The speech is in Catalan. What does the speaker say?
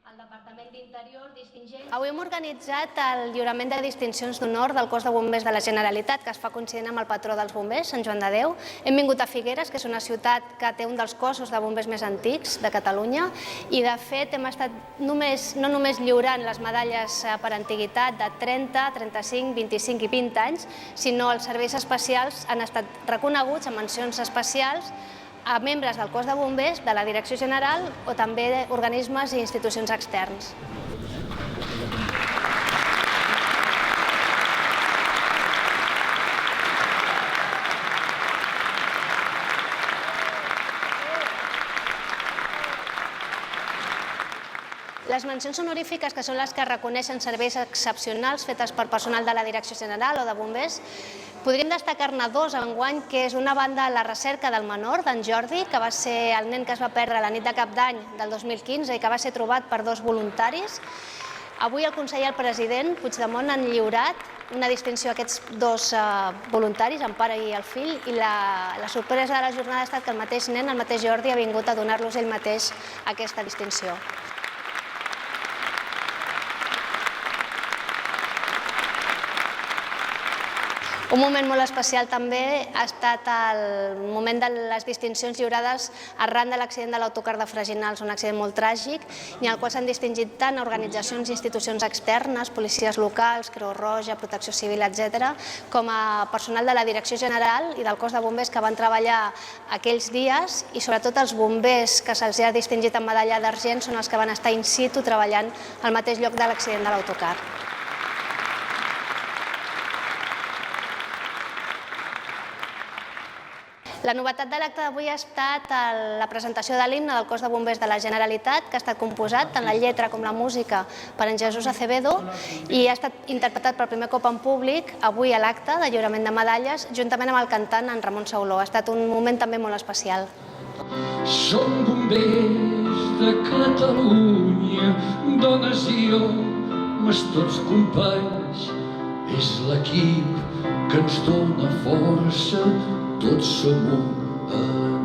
El Departament d'Interior distingeix... Avui hem organitzat el lliurament de distincions d'honor del Cos de Bombers de la Generalitat, que es fa coincidint amb el patró dels bombers, Sant Joan de Déu. Hem vingut a Figueres, que és una ciutat que té un dels cossos de bombers més antics de Catalunya, i de fet hem estat no només lliurant les medalles per antiguitat de 30, 35, 25 i 20 anys, sinó els serveis especials han estat reconeguts amb mencions especials a membres del cos de bombers, de la Direcció General o també d'organismes i institucions externs. Les mencions honorífiques, que són les que reconeixen serveis excepcionals fetes per personal de la Direcció General o de bombers, podríem destacar-ne dos enguany, que és una banda La recerca del menor, d'en Jordi, que va ser el nen que es va perdre la nit de Cap d'Any del 2015 i que va ser trobat per dos voluntaris. Avui el conseller i el president Puigdemont han lliurat una distinció a aquests dos voluntaris, el pare i el fill, i la sorpresa de la jornada ha estat que el mateix nen, el mateix Jordi, ha vingut a donar-los ell mateix aquesta distinció. Un moment molt especial també ha estat el moment de les distincions lliurades arran de l'accident de l'autocar de Freginals, un accident molt tràgic, i en el qual s'han distingit tant organitzacions i institucions externes, policies locals, Creu Roja, Protecció Civil, etc., com a personal de la Direcció General i del cos de bombers que van treballar aquells dies, i sobretot els bombers que se'ls ha distingit amb medalla d'argent són els que van estar in situ treballant al mateix lloc de l'accident de l'autocar. La novetat de l'acte d'avui ha estat la presentació de l'himne del Cos de Bombers de la Generalitat, que ha estat composat, tant la lletra com la música, per en Jesús Acevedo, i ha estat interpretat per primer cop en públic avui a l'acte de lliurament de medalles, juntament amb el cantant en Ramon Sauló. Ha estat un moment també molt especial. Som bombers de Catalunya, dones i homes, tots companys. És l'equip que ens dona força, tots som un.